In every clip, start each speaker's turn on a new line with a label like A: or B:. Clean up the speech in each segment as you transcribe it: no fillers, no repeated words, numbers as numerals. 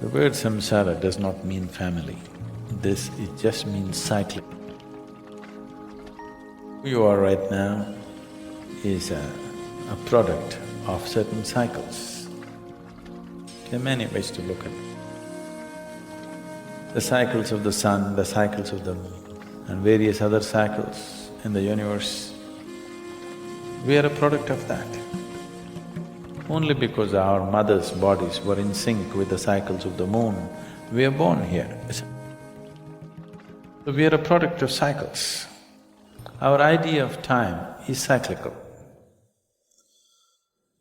A: The word samsara does not mean family. It just means cycling. Who you are right now is a product of certain cycles. There are many ways to look at it. The cycles of the sun, the cycles of the moon, and various other cycles in the universe, we are a product of that. Only because our mothers' bodies were in sync with the cycles of the moon, we are born here. So we are a product of cycles. Our idea of time is cyclical.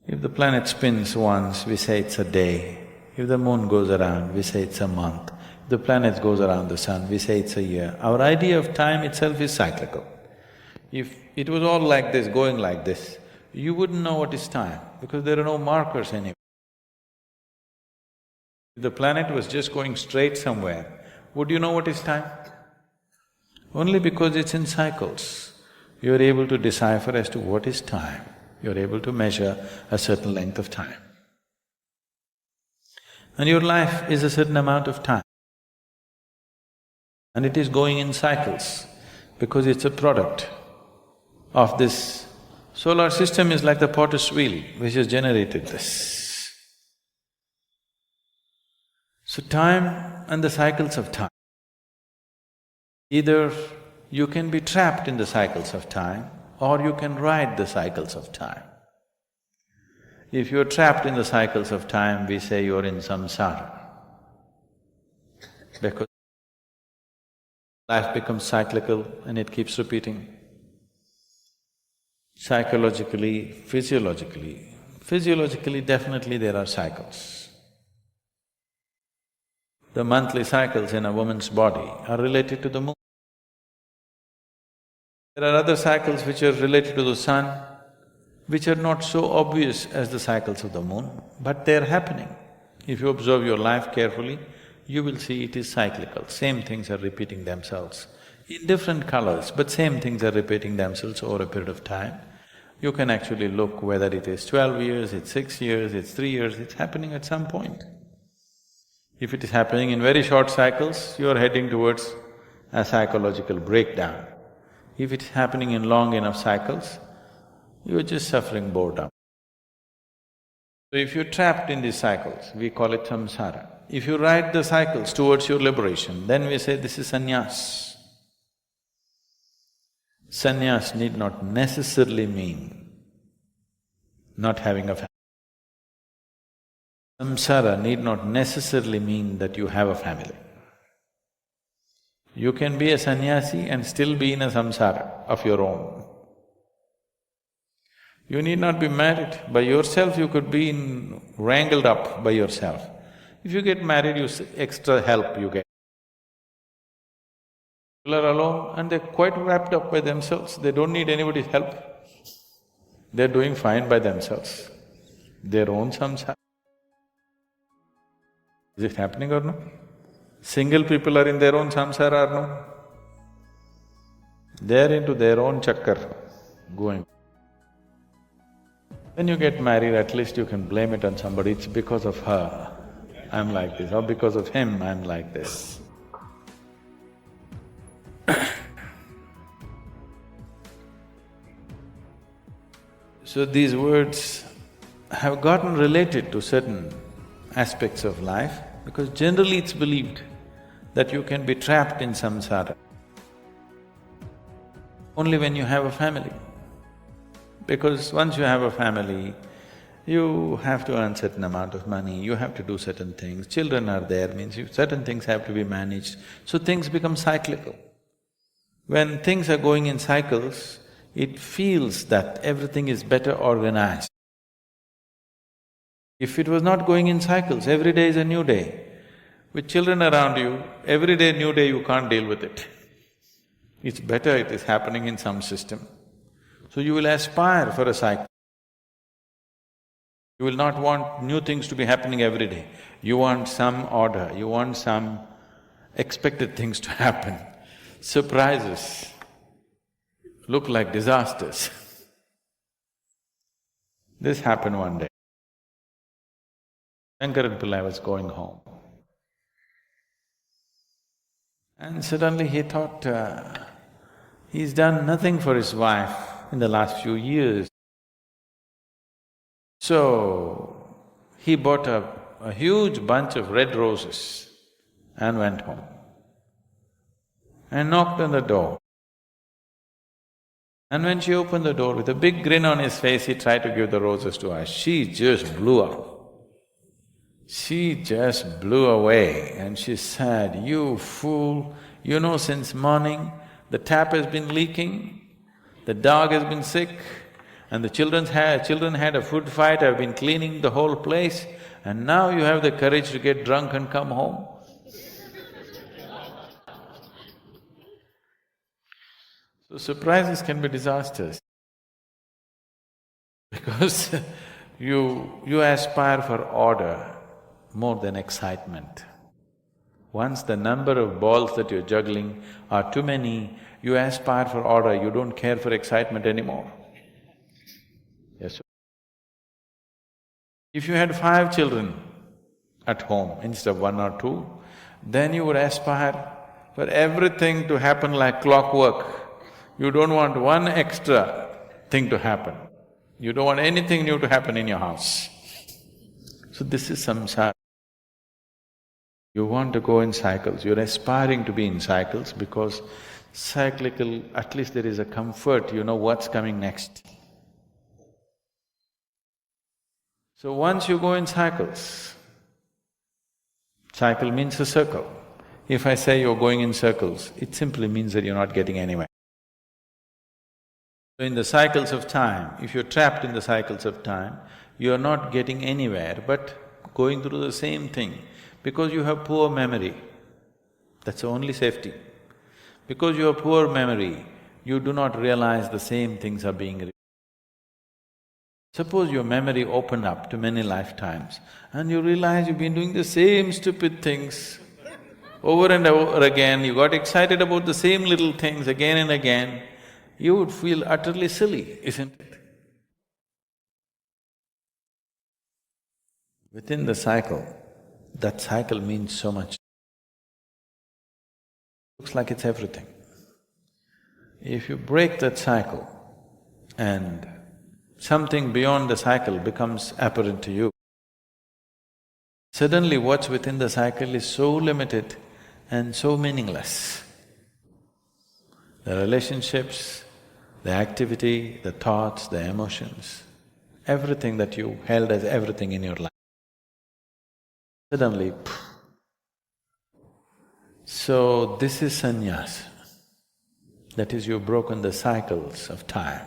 A: If the planet spins once, we say it's a day. If the moon goes around, we say it's a month. If the planet goes around the sun, we say it's a year. Our idea of time itself is cyclical. If it was all like this, going like this, you wouldn't know what is time, because there are no markers anywhere. If the planet was just going straight somewhere, would you know what is time? Only because it's in cycles, you're able to decipher as to what is time. You're able to measure a certain length of time. And your life is a certain amount of time. And it is going in cycles because it's a product of this. Solar system is like the potter's wheel which has generated this. So time and the cycles of time. Either you can be trapped in the cycles of time or you can ride the cycles of time. If you're trapped in the cycles of time, we say you're in samsara. Because life becomes cyclical and it keeps repeating. Psychologically, physiologically definitely there are cycles. The monthly cycles in a woman's body are related to the moon. There are other cycles which are related to the sun, which are not so obvious as the cycles of the moon, but they're happening. If you observe your life carefully, you will see it is cyclical. Same things are repeating themselves in different colors, but same things are repeating themselves over a period of time. You can actually look whether it is 12 years, it's 6 years, it's 3 years, it's happening at some point. If it is happening in very short cycles, you are heading towards a psychological breakdown. If it's happening in long enough cycles, you are just suffering boredom. So if you're trapped in these cycles, we call it samsara. If you ride the cycles towards your liberation, then we say this is sannyas. Sannyas need not necessarily mean not having a family. Samsara need not necessarily mean that you have a family. You can be a sannyasi and still be in a samsara of your own. You need not be married. By yourself, you could be wrangled up by yourself. If you get married, extra help you get. People are alone and they're quite wrapped up by themselves, they don't need anybody's help. They're doing fine by themselves, their own samsara. Is it happening or no? Single people are in their own samsara or no? They're into their own chakkar going. When you get married, at least you can blame it on somebody, it's because of her I'm like this, or because of him I'm like this. So these words have gotten related to certain aspects of life because generally it's believed that you can be trapped in samsara only when you have a family. Because once you have a family, you have to earn certain amount of money, you have to do certain things, children are there, means certain things have to be managed, so things become cyclical. When things are going in cycles, it feels that everything is better organized. If it was not going in cycles, every day is a new day. With children around you, every day new day, you can't deal with it. It's better it is happening in some system. So you will aspire for a cycle. You will not want new things to be happening every day. You want some order, you want some expected things to happen. Surprises look like disasters. This happened one day. Shankaran Pillai was going home. And suddenly he thought, he's done nothing for his wife in the last few years. So, he bought a huge bunch of red roses and went home and knocked on the door. And when she opened the door, with a big grin on his face, he tried to give the roses to her. She just blew up. She just blew away and she said, "You fool, you know since morning the tap has been leaking, the dog has been sick, and the children had a food fight, I've been cleaning the whole place, and now you have the courage to get drunk and come home?" So surprises can be disasters because you aspire for order more than excitement. Once the number of balls that you're juggling are too many, you aspire for order, you don't care for excitement anymore. Yes. If you had 5 children at home instead of 1 or 2, then you would aspire for everything to happen like clockwork. You don't want one extra thing to happen. You don't want anything new to happen in your house. So this is samsara. You want to go in cycles, you're aspiring to be in cycles because cyclical, at least there is a comfort, you know what's coming next. So once you go in cycles, cycle means a circle. If I say you're going in circles, it simply means that you're not getting anywhere. So in the cycles of time, if you're trapped in the cycles of time, you're not getting anywhere but going through the same thing. Because you have poor memory, that's the only safety. Because you have poor memory, you do not realize the same things are being repeated. Suppose your memory opened up to many lifetimes and you realize you've been doing the same stupid things over and over again, you got excited about the same little things again and again, you would feel utterly silly, isn't it? Within the cycle, that cycle means so much. Looks like it's everything. If you break that cycle and something beyond the cycle becomes apparent to you, suddenly what's within the cycle is so limited and so meaningless. The relationships, the activity, the thoughts, the emotions, everything that you held as everything in your life, suddenly, So this is sannyasa. That is, you've broken the cycles of time.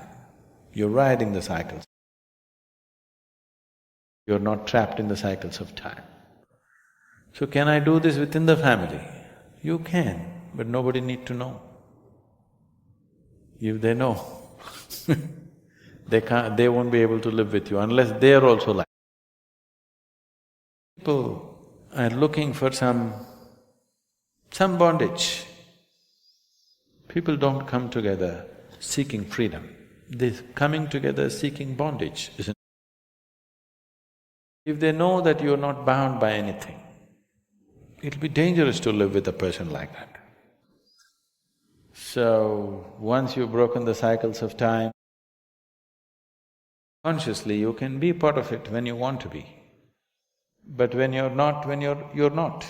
A: You're riding the cycles. You're not trapped in the cycles of time. So can I do this within the family? You can, but nobody need to know. If they know, they won't be able to live with you unless they are also like. People are looking for some bondage. People don't come together seeking freedom, they're coming together seeking bondage, isn't it? If they know that you're not bound by anything, it'll be dangerous to live with a person like that. So, once you've broken the cycles of time, consciously you can be part of it when you want to be. But when you're not, you're not.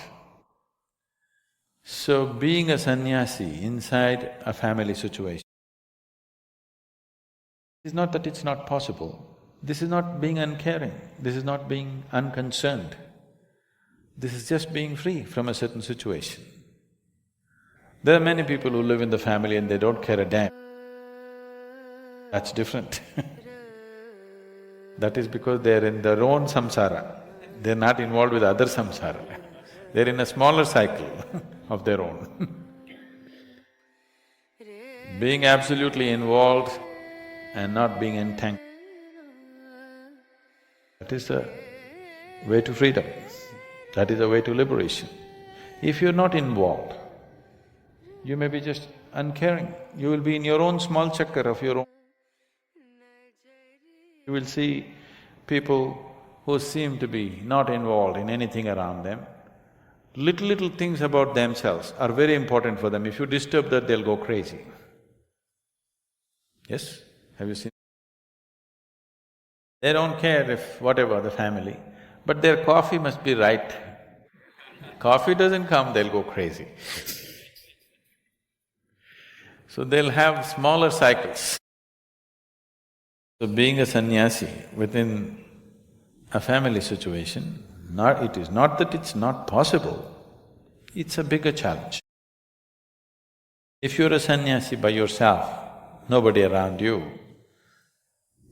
A: So being a sannyasi inside a family situation is not that it's not possible. This is not being uncaring, this is not being unconcerned. This is just being free from a certain situation. There are many people who live in the family and they don't care a damn. That's different That is because they're in their own samsara, they're not involved with other samsara. They're in a smaller cycle of their own. Being absolutely involved and not being entangled, that is the way to freedom, that is the way to liberation. If you're not involved, you may be just uncaring, you will be in your own small chakkar of your own. You will see people who seem to be not involved in anything around them Little things about themselves are very important for them. If you disturb that, they'll go crazy. Yes? Have you seen? They don't care if whatever the family, but their coffee must be right. Coffee doesn't come, they'll go crazy. So they'll have smaller cycles. So being a sannyasi within a family situation, it is not that it's not possible, it's a bigger challenge. If you're a sannyasi by yourself, nobody around you,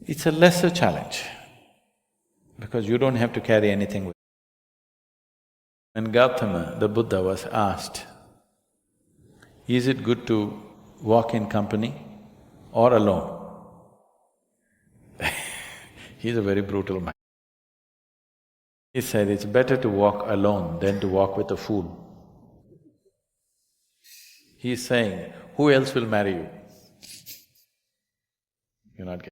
A: it's a lesser challenge because you don't have to carry anything with you. When Gautama, the Buddha, was asked, is it good to walk in company or alone? He's a very brutal man. He said, it's better to walk alone than to walk with a fool. He's saying, who else will marry you? You're not getting…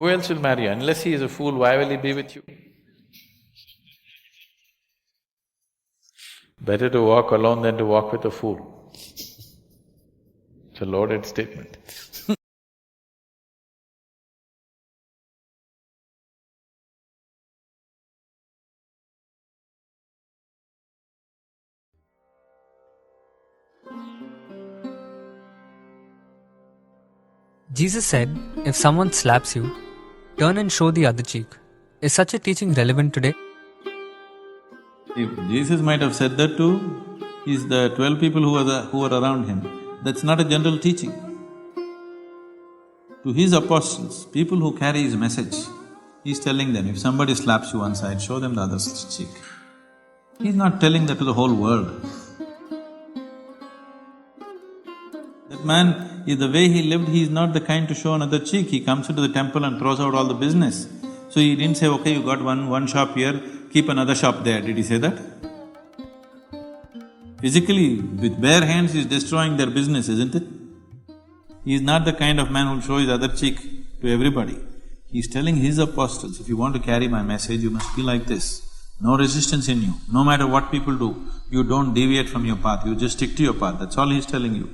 A: Who else will marry you? Unless he is a fool, why will he be with you? Better to walk alone than to walk with a fool. It's a loaded statement.
B: Jesus said, if someone slaps you, turn and show the other cheek. Is such a teaching relevant today?
C: If Jesus might have said that to the 12 people who were around him, that's not a general teaching. To his apostles, people who carry his message, he's telling them, if somebody slaps you one side, show them the other cheek. He's not telling that to the whole world. That man, the way he lived, he's not the kind to show another cheek. He comes into the temple and throws out all the business. So he didn't say, okay, you got one shop here, keep another shop there. Did he say that? Physically, with bare hands, he's destroying their business, isn't it? He's not the kind of man who'll show his other cheek to everybody. He's telling his apostles, if you want to carry my message, you must be like this. No resistance in you. No matter what people do, you don't deviate from your path, you just stick to your path. That's all he's telling you.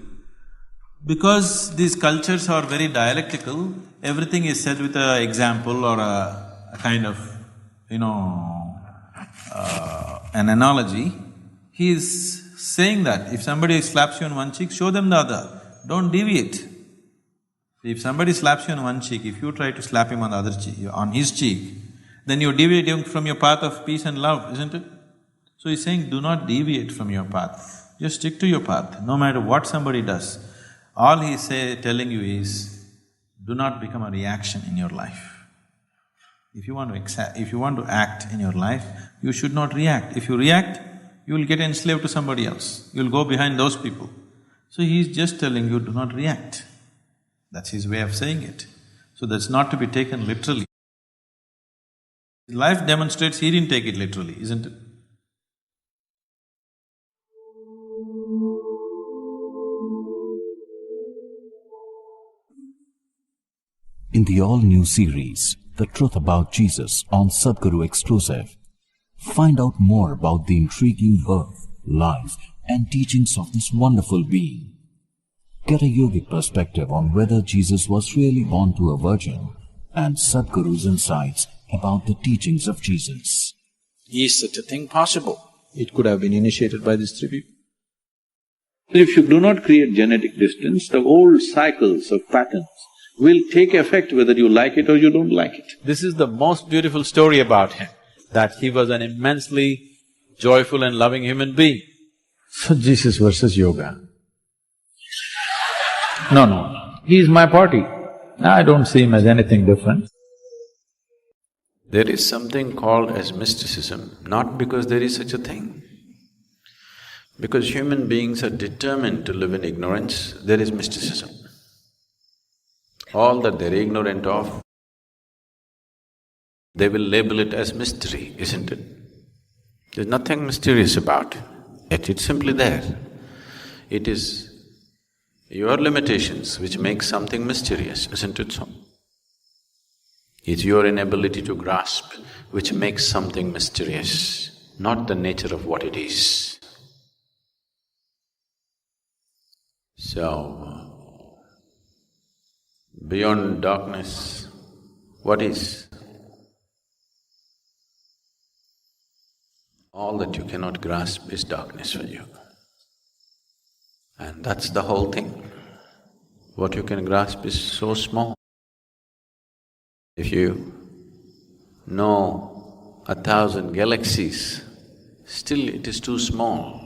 C: Because these cultures are very dialectical, everything is said with an example or a kind of, an analogy. He is saying that if somebody slaps you on one cheek, show them the other, don't deviate. If somebody slaps you on one cheek, if you try to slap him on the other cheek, on his cheek, then you're deviating from your path of peace and love, isn't it? So he's saying, do not deviate from your path, just stick to your path, no matter what somebody does. All he's telling you is, do not become a reaction in your life. If you want to act in your life, you should not react. If you react, you will get enslaved to somebody else, you'll go behind those people. So he's just telling you, do not react. That's his way of saying it. So that's not to be taken literally. His life demonstrates he didn't take it literally, isn't it?
D: In the all-new series, The Truth About Jesus on Sadhguru Exclusive, find out more about the intriguing birth, life and teachings of this wonderful being. Get a yogic perspective on whether Jesus was really born to a virgin and Sadhguru's insights about the teachings of Jesus.
A: Is such a thing possible? It could have been initiated by these three people. If you do not create genetic distance, the old cycles of patterns will take effect whether you like it or you don't like it. This is the most beautiful story about him, that he was an immensely joyful and loving human being. So Jesus versus yoga. No, he is my party. I don't see him as anything different. There is something called as mysticism, not because there is such a thing. Because human beings are determined to live in ignorance, there is mysticism. All that they're ignorant of, they will label it as mystery, isn't it? There's nothing mysterious about it, yet it's simply there. It is your limitations which make something mysterious, isn't it so? It's your inability to grasp which makes something mysterious. not the nature of what it is. So, beyond darkness, what is? All that you cannot grasp is darkness for you. And that's the whole thing. What you can grasp is so small. If you know 1,000 galaxies, still it is too small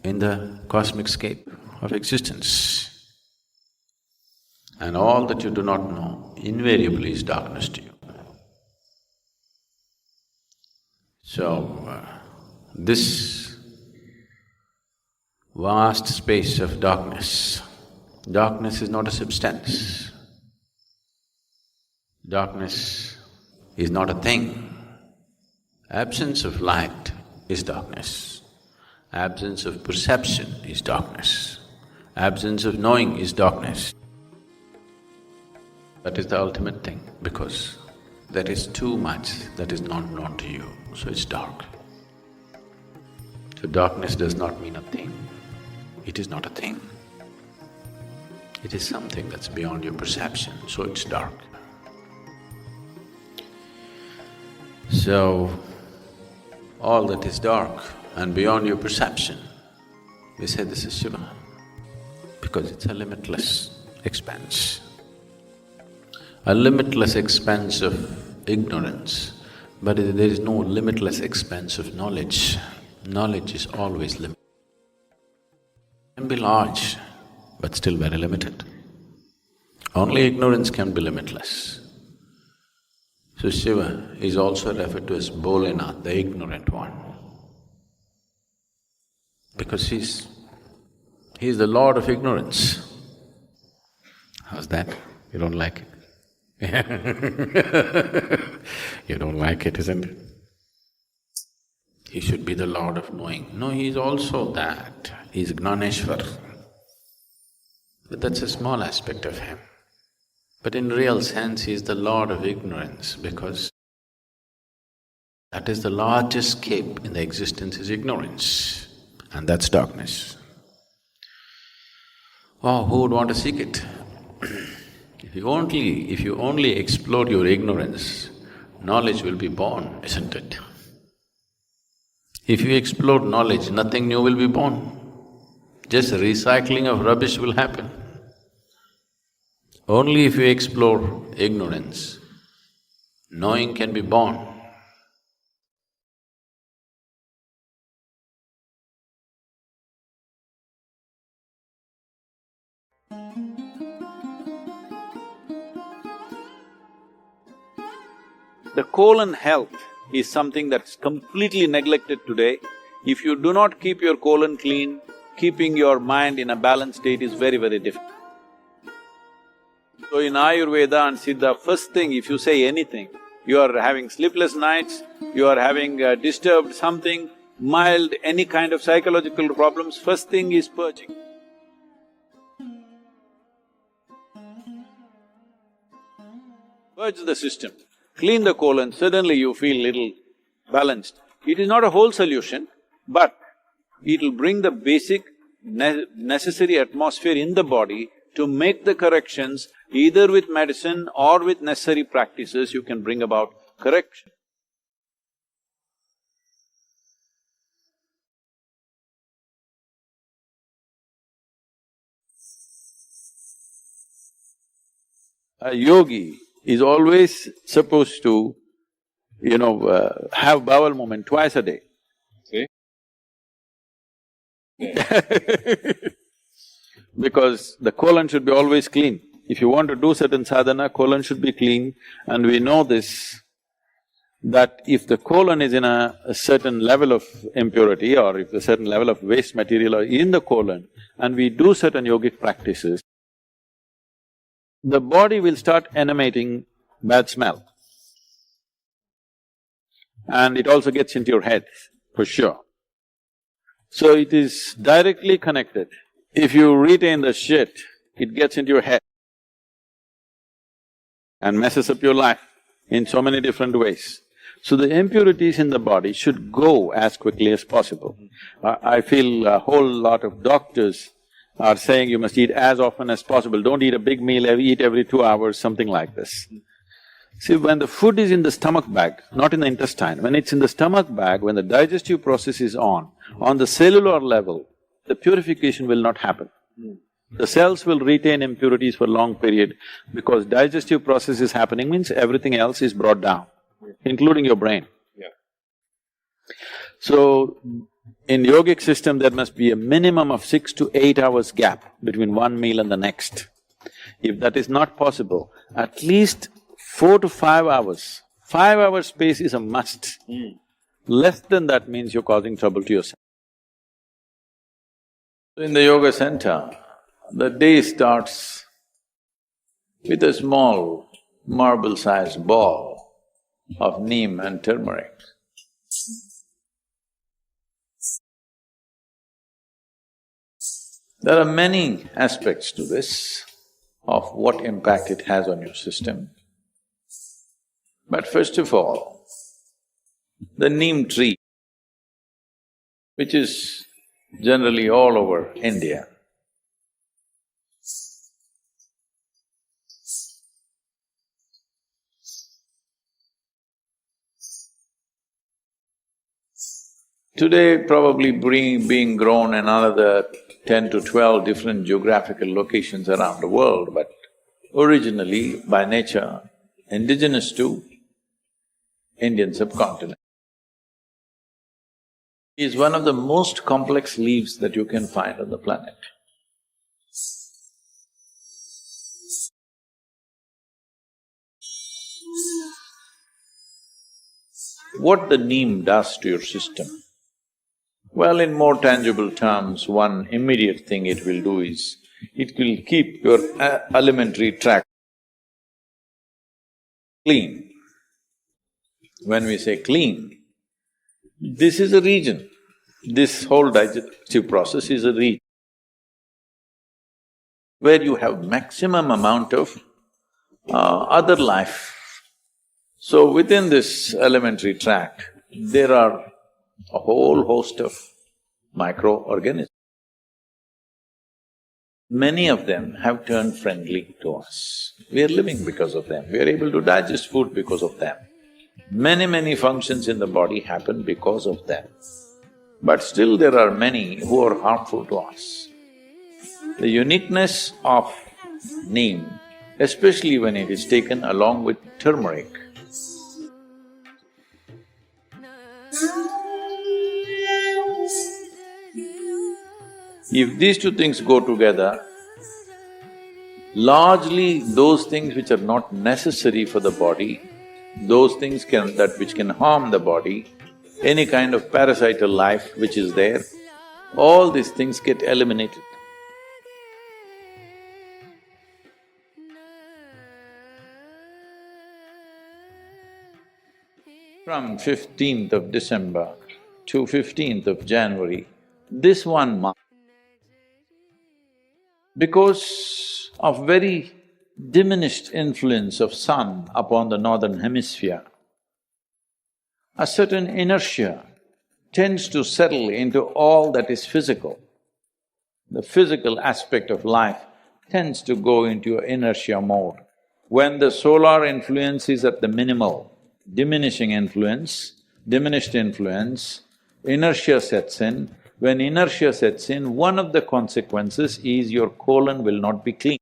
A: in the cosmic scape of existence. And all that you do not know invariably is darkness to you. So, this vast space of darkness, darkness is not a substance. Darkness is not a thing. Absence of light is darkness. Absence of perception is darkness. Absence of knowing is darkness. That is the ultimate thing, because there is too much that is not known to you, so it's dark. So darkness does not mean a thing. It is not a thing. It is something that's beyond your perception, so it's dark. So, all that is dark and beyond your perception, we say this is Shiva, because it's a limitless expanse. A limitless expanse of ignorance, but there is no limitless expanse of knowledge. Knowledge is always limited. It can be large, but still very limited. Only ignorance can be limitless. So Shiva is also referred to as Bholanath, the ignorant one, because he's the lord of ignorance. How's that? You don't like it? You don't like it, isn't it? He should be the lord of knowing. No, he's also that. He's Gnaneshwar. But that's a small aspect of him. But in real sense, he is the lord of ignorance, because that is the largest scape in the existence is ignorance, and that's darkness. Oh, who would want to seek it? If you only explore your ignorance, knowledge will be born, isn't it? If you explore knowledge, nothing new will be born. Just recycling of rubbish will happen. Only if you explore ignorance, knowing can be born. The colon health is something that's completely neglected today. If you do not keep your colon clean, keeping your mind in a balanced state is very, very difficult. So in Ayurveda and Siddha, first thing if you say anything, you are having sleepless nights, you are having disturbed something, mild, any kind of psychological problems, first thing is purging. Purge the system, clean the colon, suddenly you feel little balanced. It is not a whole solution, but it'll bring the basic necessary atmosphere in the body to make the corrections. Either with medicine or with necessary practices, you can bring about correction. A yogi is always supposed to, have bowel movement twice a day. See? Because the colon should be always clean. If you want to do certain sadhana, colon should be clean, and we know this, that if the colon is in a certain level of impurity or if a certain level of waste material are in the colon and we do certain yogic practices, the body will start emanating bad smell. And it also gets into your head, for sure. So it is directly connected. If you retain the shit, it gets into your head and messes up your life in so many different ways. So the impurities in the body should go as quickly as possible. I feel a whole lot of doctors are saying you must eat as often as possible, don't eat a big meal, eat every 2 hours, something like this. See, when the food is in the stomach bag, not in the intestine, when it's in the stomach bag, when the digestive process is on the cellular level, the purification will not happen. The cells will retain impurities for a long period because digestive process is happening means everything else is brought down, including your brain. So, in yogic system there must be a minimum of 6 to 8 hours gap between one meal and the next. If that is not possible, at least 4 to 5 hours, 5 hours space is a must. Less than that means you're causing trouble to yourself. In the yoga center, the day starts with a small marble-sized ball of neem and turmeric. There are many aspects to this of what impact it has on your system. But first of all, the neem tree, which is generally all over India, today probably being grown in another 10 to 12 different geographical locations around the world, but originally, by nature, indigenous to Indian subcontinent. Is one of the most complex leaves that you can find on the planet. What the neem does to your system? Well, in more tangible terms, one immediate thing it will do is, it will keep your alimentary tract clean. When we say clean, this is a region, this whole digestive process is a region where you have maximum amount of other life. So within this alimentary tract, there are a whole host of microorganisms. Many of them have turned friendly to us. We are living because of them, we are able to digest food because of them. Many functions in the body happen because of them. But still there are many who are harmful to us. The uniqueness of neem, especially when it is taken along with turmeric, if these two things go together, largely those things which are not necessary for the body, those things which can harm the body, any kind of parasital life which is there, all these things get eliminated. From 15th of December to 15th of January, this 1 month, because of very diminished influence of sun upon the northern hemisphere, a certain inertia tends to settle into all that is physical. The physical aspect of life tends to go into inertia mode. When the solar influence is at the minimal, diminished influence, inertia sets in. When inertia sets in, one of the consequences is your colon will not be clean.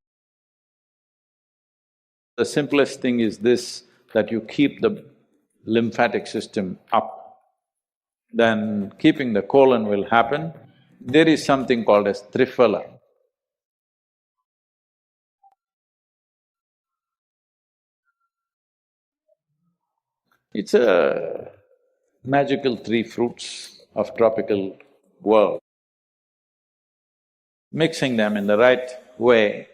A: The simplest thing is this, that you keep the lymphatic system up, then keeping the colon will happen. There is something called as triphala. It's a magical 3 fruits of tropical world. Mixing them in the right way,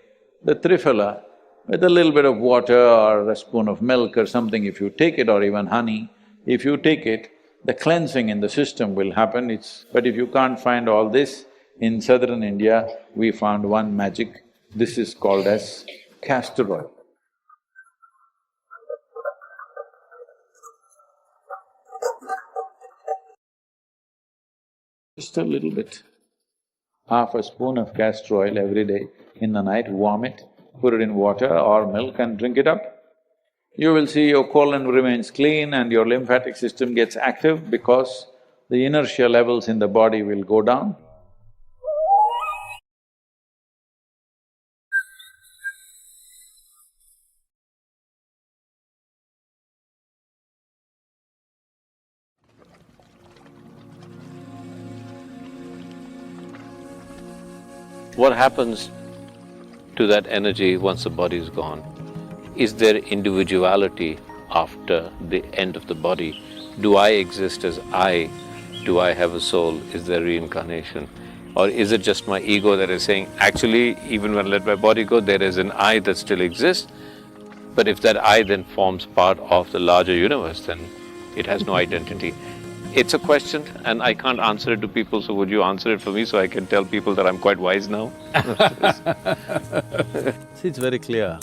A: the triphala, with a little bit of water or a spoon of milk or something, if you take it, or even honey, if you take it, the cleansing in the system will happen. But if you can't find all this, in southern India, we found one magic, this is called as castor oil. Just a little bit. Half a spoon of castor oil every day in the night, warm it, put it in water or milk and drink it up. You will see your colon remains clean and your lymphatic system gets active because the inertia levels in the body will go down.
E: What happens to that energy once the body is gone? Is there individuality after the end of the body? Do I exist as I? Do I have a soul? Is there reincarnation? Or is it just my ego that is saying, actually, even when I let my body go, there is an I that still exists, but if that I then forms part of the larger universe, then it has no identity. It's a question and I can't answer it to people, so would you answer it for me so I can tell people that I'm quite wise now?
A: See, it's very clear.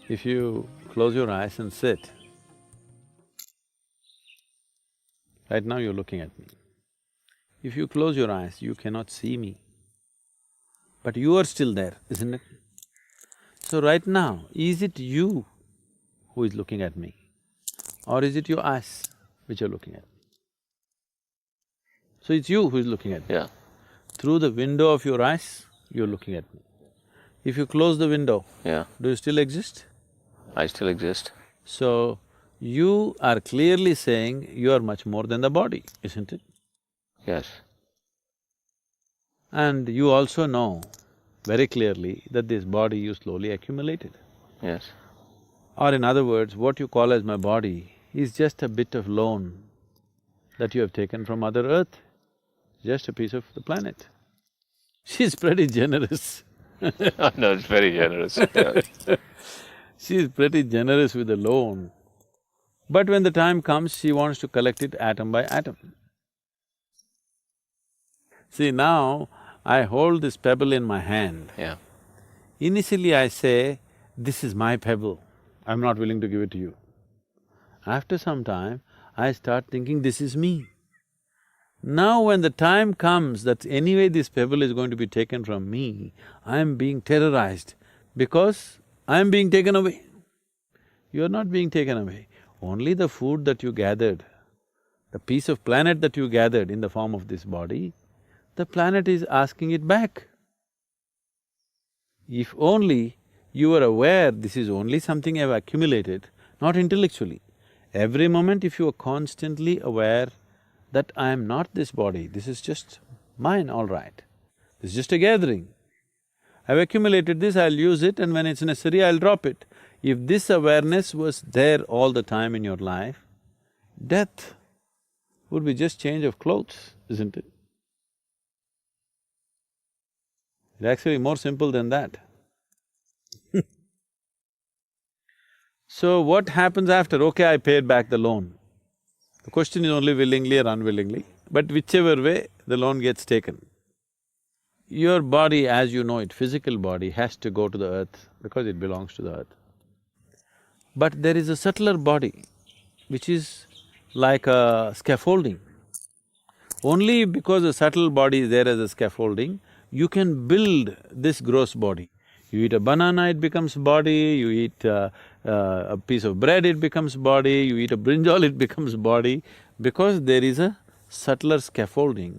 A: If you close your eyes and sit, right now you're looking at me. If you close your eyes, you cannot see me. But you are still there, isn't it? So right now, is it you who is looking at me? Or is it your eyes which are looking at me? So it's you who is looking at me.
E: Yeah.
A: Through the window of your eyes, you're looking at me. If you close the window,
E: Yeah.
A: do you still exist?
E: I still exist.
A: So, you are clearly saying you are much more than the body, isn't it?
E: Yes.
A: And you also know very clearly that this body you slowly accumulated.
E: Yes.
A: Or in other words, what you call as my body is just a bit of loan that you have taken from Mother Earth, just a piece of the planet. She's pretty generous.
E: No, it's very generous. Yeah.
A: She's pretty generous with the loan. But when the time comes, she wants to collect it atom by atom. See, now I hold this pebble in my hand.
E: Yeah.
A: Initially I say, this is my pebble, I'm not willing to give it to you. After some time, I start thinking, this is me. Now when the time comes that anyway this pebble is going to be taken from me, I am being terrorized because I am being taken away. You are not being taken away. Only the food that you gathered, the piece of planet that you gathered in the form of this body, the planet is asking it back. If only you were aware this is only something I've accumulated, not intellectually. Every moment if you are constantly aware that I am not this body, this is just mine, all right. This is just a gathering. I've accumulated this, I'll use it, and when it's necessary, I'll drop it. If this awareness was there all the time in your life, death would be just change of clothes, isn't it? It's actually more simple than that. So what happens after? Okay, I paid back the loan. The question is only willingly or unwillingly, but whichever way, the loan gets taken. Your body, as you know it, physical body, has to go to the earth because it belongs to the earth. But there is a subtler body which is like a scaffolding. Only because a subtle body is there as a scaffolding, you can build this gross body. You eat a banana, it becomes body, you eat a piece of bread, it becomes body, you eat a brinjal, it becomes body, because there is a subtler scaffolding.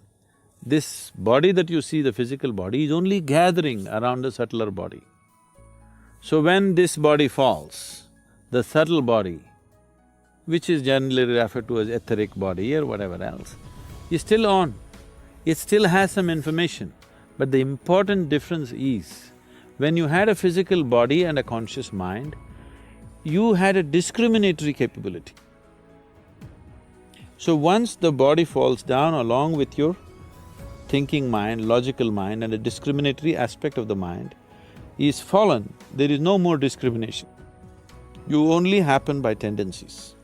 A: This body that you see, the physical body, is only gathering around the subtler body. So when this body falls, the subtle body, which is generally referred to as etheric body or whatever else, is still on. It still has some information, but the important difference is, when you had a physical body and a conscious mind, you had a discriminatory capability. So once the body falls down along with your thinking mind, logical mind and a discriminatory aspect of the mind is fallen, there is no more discrimination. You only happen by tendencies.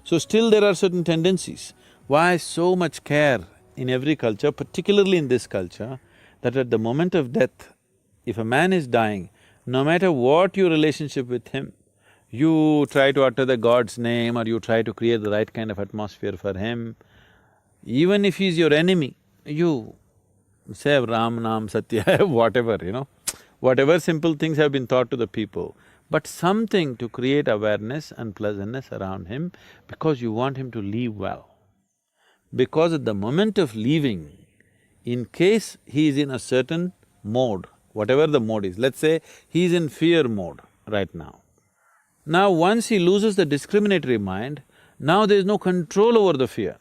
A: So still there are certain tendencies. Why so much care in every culture, particularly in this culture, that at the moment of death, if a man is dying, no matter what your relationship with him, You try to utter the God's name or you try to create the right kind of atmosphere for him. Even if he's your enemy, you say Ram, Nam, Satya, whatever, whatever simple things have been taught to the people, but something to create awareness and pleasantness around him because you want him to live well. Because at the moment of leaving, in case he is in a certain mode, whatever the mode is, let's say he is in fear mode right now. Now once he loses the discriminatory mind, now there is no control over the fear.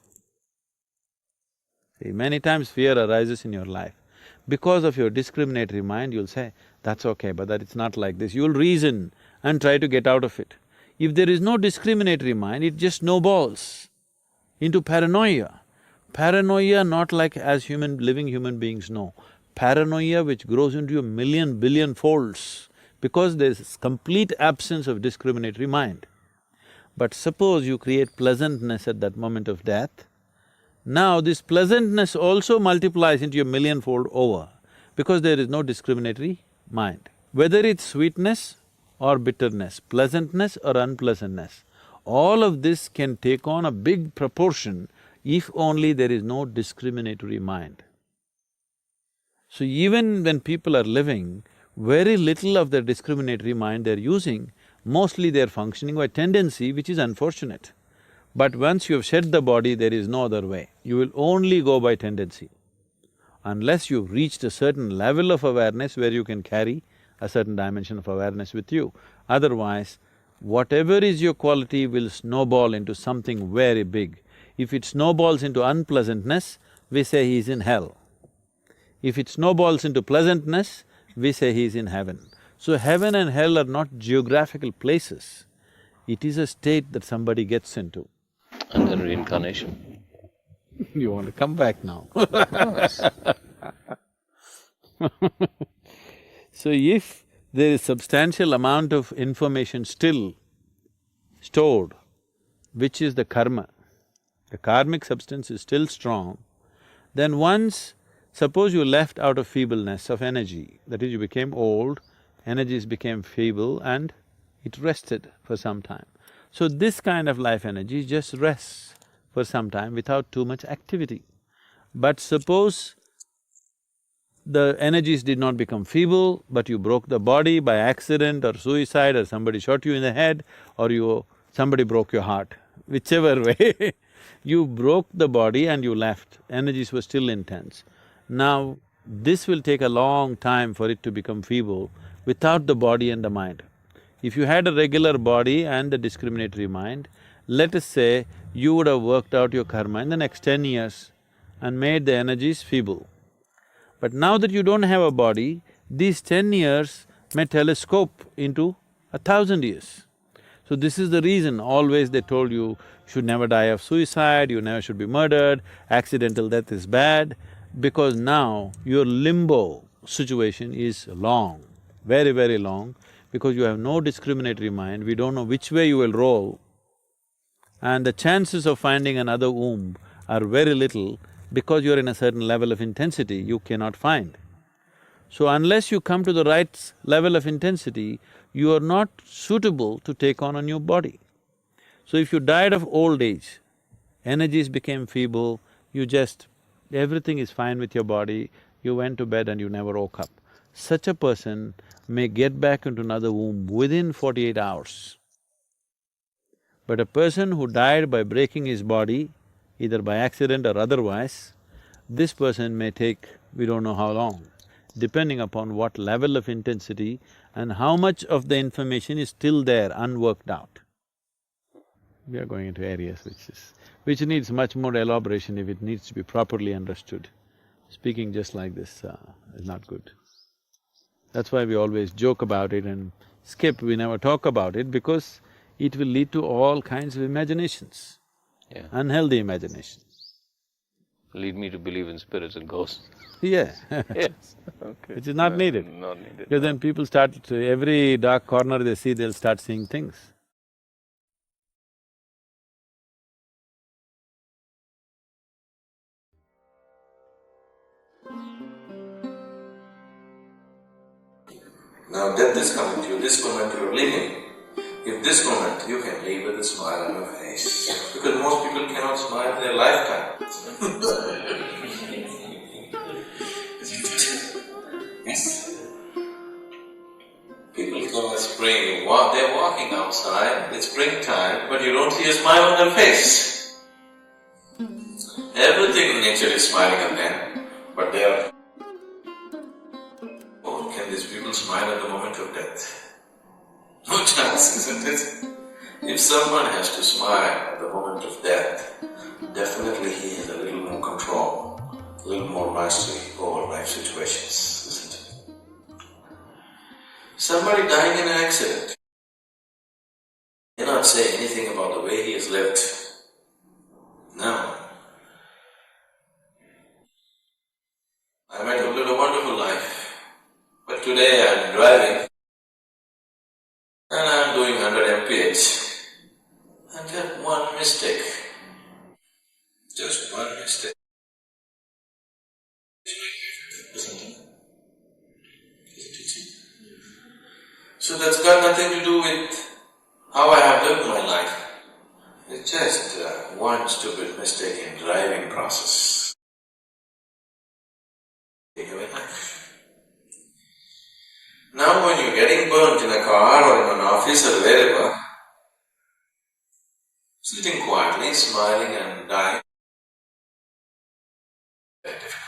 A: See, many times fear arises in your life. Because of your discriminatory mind, you'll say, that's okay, but that it's not like this. You'll reason and try to get out of it. If there is no discriminatory mind, it just snowballs into paranoia. Paranoia not like as living human beings know. Paranoia which grows into a million, billion folds because there's complete absence of discriminatory mind. But suppose you create pleasantness at that moment of death, now this pleasantness also multiplies into a millionfold over because there is no discriminatory mind. Whether it's sweetness or bitterness, pleasantness or unpleasantness, all of this can take on a big proportion if only there is no discriminatory mind. So even when people are living, very little of their discriminatory mind they're using, mostly they're functioning by tendency, which is unfortunate. But once you've shed the body, there is no other way. You will only go by tendency. Unless you've reached a certain level of awareness where you can carry a certain dimension of awareness with you. Otherwise, whatever is your quality will snowball into something very big. If it snowballs into unpleasantness, we say he's in hell. If it snowballs into pleasantness, we say he's in heaven. So heaven and hell are not geographical places. It is a state that somebody gets into.
E: And then reincarnation.
A: You want to come back now So if there is substantial amount of information still stored, which is the karma, the karmic substance is still strong, then once, suppose you left out of feebleness of energy, that is you became old, energies became feeble and it rested for some time. So this kind of life energy just rests for some time without too much activity. But suppose the energies did not become feeble, but you broke the body by accident or suicide or somebody shot you in the head or somebody broke your heart, whichever way you broke the body and you left, energies were still intense. Now, this will take a long time for it to become feeble without the body and the mind. If you had a regular body and a discriminatory mind, let us say you would have worked out your karma in the next 10 years and made the energies feeble. But now that you don't have a body, these 10 years may telescope into 1,000 years. So this is the reason always they told you should never die of suicide, you never should be murdered, accidental death is bad, because now your limbo situation is long, very, very long, because you have no discriminatory mind, we don't know which way you will roll, and the chances of finding another womb are very little because you're in a certain level of intensity you cannot find. So unless you come to the right level of intensity, you are not suitable to take on a new body. So if you died of old age, energies became feeble, everything is fine with your body, you went to bed and you never woke up. Such a person may get back into another womb within 48 hours. But a person who died by breaking his body, either by accident or otherwise, this person may take we don't know how long, depending upon what level of intensity and how much of the information is still there, unworked out. We are going into areas which needs much more elaboration if it needs to be properly understood. Speaking just like this is not good. That's why we always joke about it and skip, we never talk about it because it will lead to all kinds of imaginations, unhealthy imaginations.
E: Lead me to believe in spirits and ghosts.
A: Yeah
E: Yes, okay.
A: Which is not needed.
E: Not needed.
A: Because then people start… every dark corner they see, they'll start seeing things.
F: Now death is coming to you, this moment you are leaving.
A: if this moment you can leave with a smile on your face, because most people cannot smile in their lifetime. Yes. People go in spring, they're walking outside, it's springtime, but you don't see a smile on their face. Everything in nature is smiling at them, but they are… Oh, can these people smile at the moment of death? No chance, isn't it? If someone has to smile at the moment of death, definitely he has a little more control, a little more mastery over life situations, isn't it? Somebody dying in an accident cannot say anything about the way he has lived. No. I might have lived a wonderful life, but today I am driving and I am doing 100 mph and just one mistake. Just one mistake. Isn't it? So that's got nothing to do with how I have lived my life. It's just one stupid mistake in driving process. Take away life. Now when you're getting burnt in a car or in an office or wherever, sitting quietly, smiling and dying, very difficult.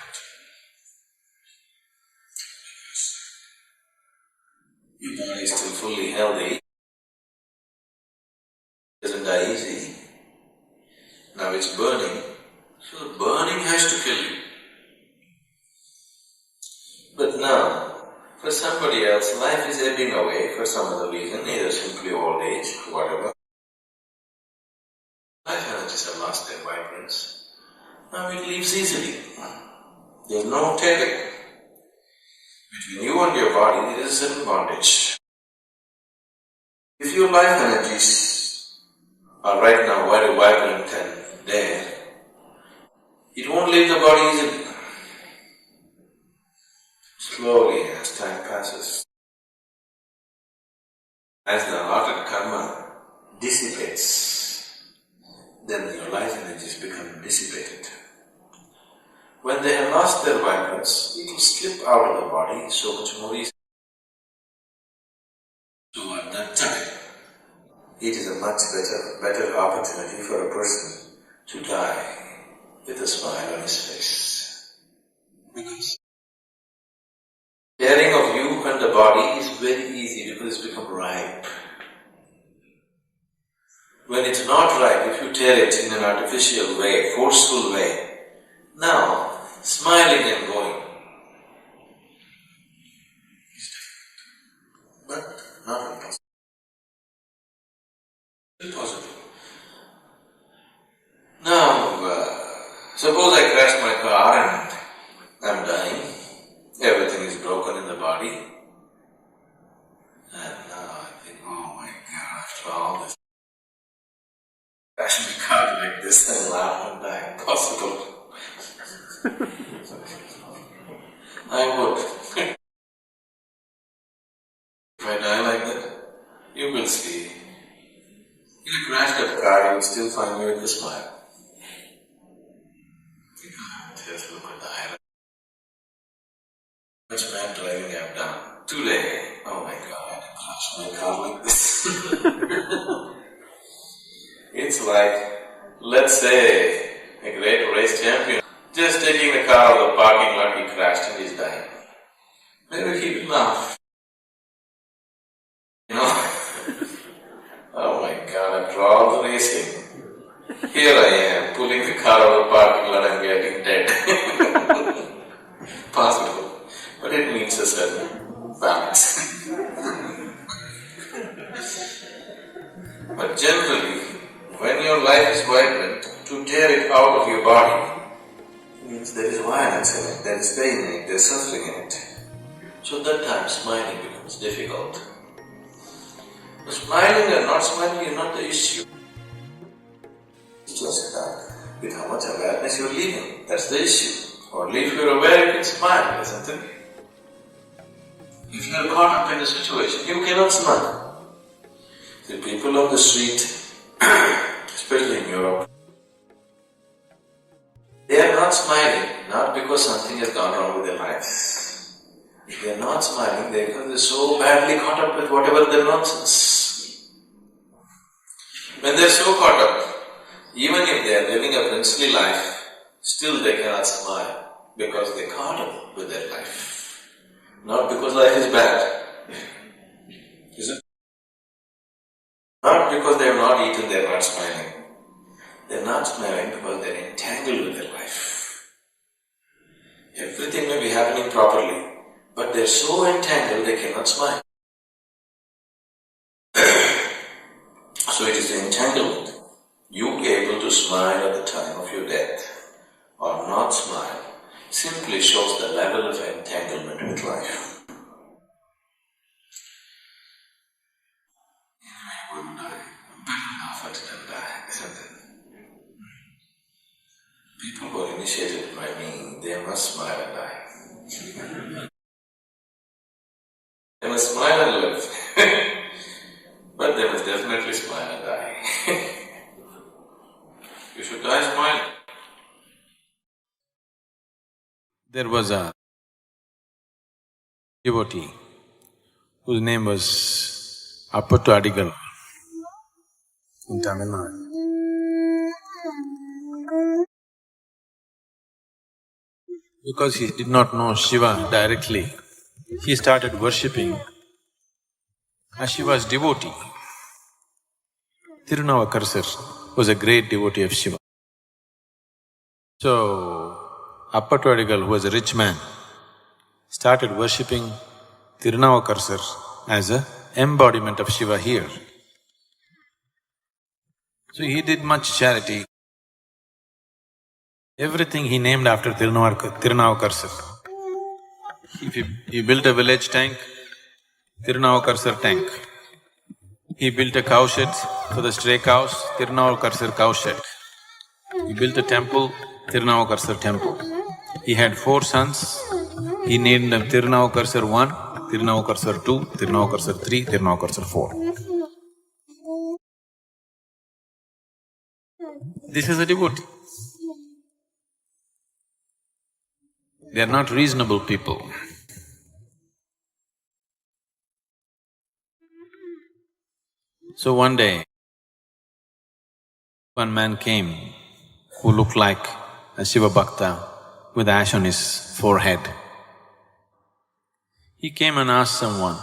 A: Your body is still fully healthy, doesn't die easy. Now it's burning, so the burning has to kill you. But now, for somebody else, life is ebbing away for some other reason, either simply old age, whatever. Life energies have lost their vibrance. Now it leaves easily. There is no tearing. Between you and your body, there is a certain bondage. If your life energies are right now very vibrant and there, it won't leave the body easily. Slowly, as time passes, as the allotted karma dissipates, then your life energies become dissipated. When they have lost their vibrance, it will slip out of the body so much more easily. So at that time, it is a much better opportunity for a person to die with a smile on his face. Because tearing of you and the body is very easy because it's become ripe. When it's not ripe, if you tear it in an artificial way, forceful way, now smiling and going is difficult, but not impossible. Impossible. Now, suppose I crash my car and I'm dying. Everything is broken in the body. And now I think, oh my God, after all this, crash my car like this and laugh and die. Impossible. I would. If I die like that, you will see. In a crashed up car, you will still find me with a smile. Just look at the highlight. Much bad driving I've done. Today, oh my God, I crashed my car like this. It's like, let's say, a great race champion just taking the car out of the parking lot, he crashed and he's dying. Maybe he will laugh. You know? Oh my God, after all the racing, here I am, pulling the car out of the parking lot and getting dead. Possible, but it needs a certain balance. But generally, when your life is vibrant, to tear it out of your body means there is violence in it, there is pain in it, there is suffering in it. So at that time, smiling becomes difficult. But smiling or not smiling is not the issue. It's just that with how much awareness you're living, that's the issue. Only if you're aware you can smile, isn't it? If you're caught up in a situation, you cannot smile. The people people on the street, especially in Europe, they are not smiling, not because something has gone wrong with their lives. If they are not smiling, because they're so badly caught up with whatever their nonsense. When they're so caught up, even if they are living a princely life, still they cannot smile because they're caught up with their life. Not because life is bad. Is it? Not because they have not eaten, they are not smiling. They are not smiling because they are entangled with their life. Everything may be happening properly, but they are so entangled they cannot smile. So it is the entanglement. You be able to smile at the time of your death or not smile simply shows the level of entanglement with life. I will die. Better laugh at it and die, isn't it? People who are initiated by me, they must smile and die. They must smile and live. But they must definitely smile and die. You should die smiling.
C: There was a devotee whose name was Appattu Adigal in Tamil Nadu. Because he did not know Shiva directly, he started worshipping a Shiva's devotee. Tirunavakarsar was a great devotee of Shiva. So, Appattu Adigal, who was a rich man, started worshipping Tirunavakarsar as an embodiment of Shiva here. So he did much charity. Everything he named after Tirunavakarsar. If he built a village tank, Tirunavakarsar tank. He built a cow shed for the stray cows, Tirunavakarsar cow shed. He built a temple, Tirunavakarsar temple. He had 4 sons, he named them Tirunavakarsar 1, Tirunavakarsar 2, Tirunavakarsar 3, Tirunavakarsar 4. This is a devotee. They are not reasonable people. So one day, one man came who looked like a Shiva Bhakta with ash on his forehead. He came and asked someone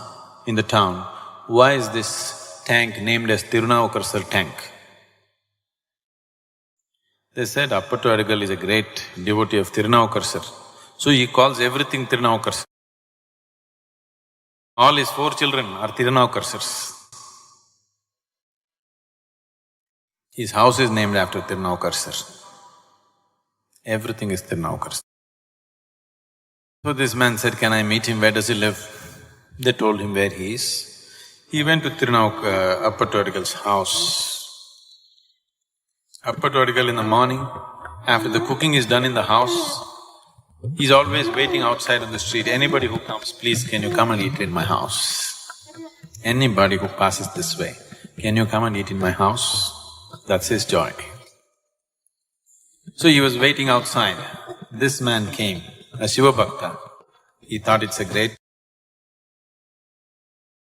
C: in the town, why is this tank named as Tirunavakarsar tank? They said, Appattu Adigal is a great devotee of Tirunavakarsar, so he calls everything Tirunavakarsar. All his 4 children are Tirunavakarsars. His house is named after Tirunavakarsar. Everything is Tirunavakarsar. So this man said, can I meet him, where does he live? They told him where he is. He went to Appattu Adigal's house. Appattu Adigal in the morning, after the cooking is done in the house, he's always waiting outside on the street. Anybody who comes, please can you come and eat in my house? Anybody who passes this way, can you come and eat in my house? That's his joy. So he was waiting outside. This man came, a Shiva Bhakta. He thought it's a great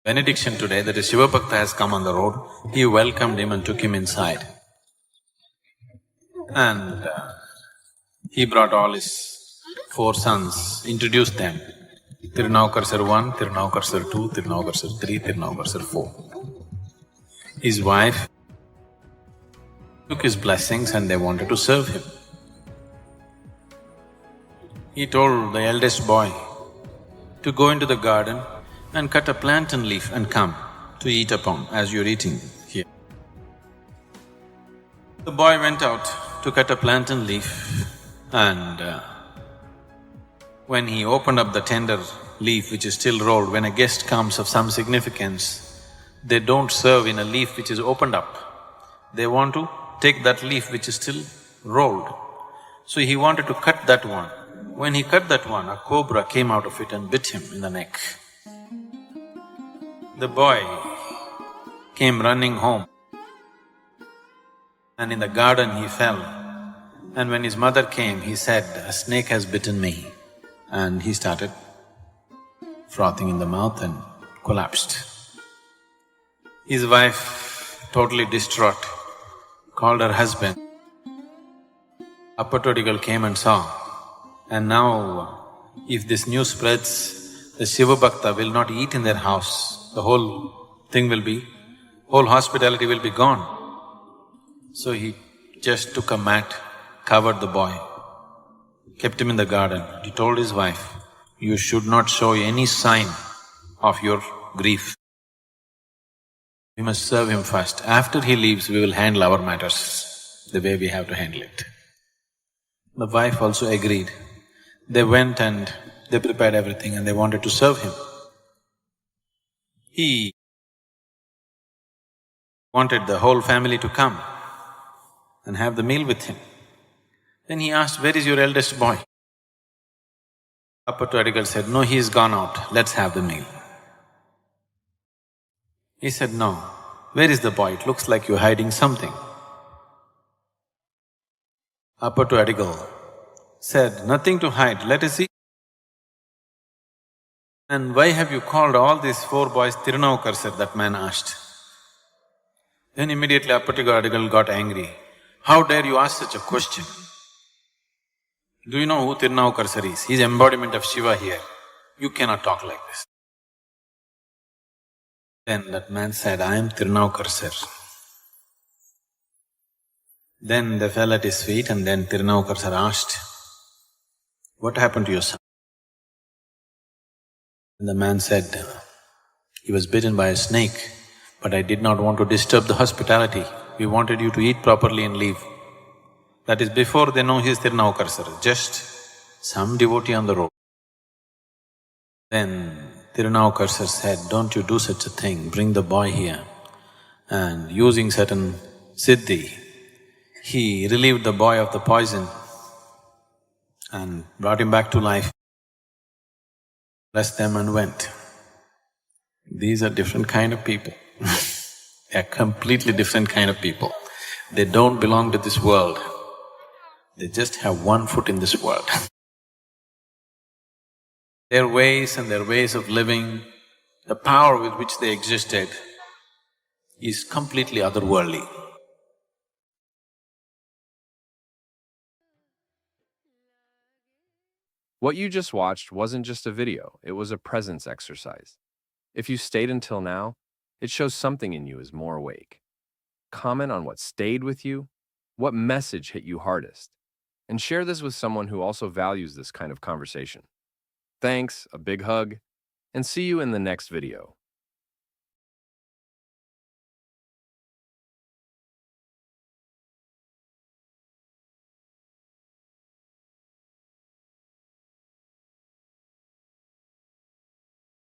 C: benediction today that a Shiva Bhakta has come on the road. He welcomed him and took him inside. And he brought all his 4 sons, introduced them. Tirunavakarsar 1, Tirunavakarsar 2, Tirunavakarsar 3, Tirunavakarsar 4. His wife took his blessings and they wanted to serve him. He told the eldest boy to go into the garden and cut a plantain leaf and come to eat upon as you're eating here. The boy went out to cut a plantain leaf and when he opened up the tender leaf which is still rolled, when a guest comes of some significance, they don't serve in a leaf which is opened up. They want to take that leaf which is still rolled. So he wanted to cut that one. When he cut that one, a cobra came out of it and bit him in the neck. The boy
A: came running home. And in the garden he fell. And when his mother came, he said, "A snake has bitten me." And he started frothing in the mouth and collapsed. His wife, totally distraught, called her husband. Appatodigal came and saw. And now, if this news spreads, the Shiva Bhakta will not eat in their house. The whole thing will be… whole hospitality will be gone. So he just took a mat, covered the boy, kept him in the garden. He told his wife, "You should not show any sign of your grief. We must serve him first. After he leaves, we will handle our matters the way we have to handle it." The wife also agreed. They went and they prepared everything and they wanted to serve him. He wanted the whole family to come and have the meal with him. Then he asked, "Where is your eldest boy?" Appatodigal said, "No, he's gone out, let's have the meal." He said, "No, where is the boy? It looks like you're hiding something." Appatodigal said, "Nothing to hide, let us see." "And why have you called all these 4 boys Tirunavukar, sir?" that man asked. Then immediately Appatodigal got angry. "How dare you ask such a question? Do you know who Tirunavukar sir is? He's embodiment of Shiva here. You cannot talk like this." Then that man said, "I am Tirunavukar sir." Then they fell at his feet and then Tirunavukar sir asked, "What happened to your son?" And the man said, "He was bitten by a snake, but I did not want to disturb the hospitality. We wanted you to eat properly and leave." That is before they know he's Tirunavukar sir, just some devotee on the road. Then Tirunavukar sir said, "Don't you do such a thing, bring the boy here." And using certain siddhi, he relieved the boy of the poison and brought him back to life, blessed them and went. These are different kind of people They are completely different kind of people. They don't belong to this world. They just have one foot in this world. Their ways and their ways of living, the power with which they existed is completely otherworldly.
F: What you just watched wasn't just a video, it was a presence exercise. If you stayed until now, it shows something in you is more awake. Comment on what stayed with you, what message hit you hardest, and share this with someone who also values this kind of conversation. Thanks, a big hug, and see you in the next video.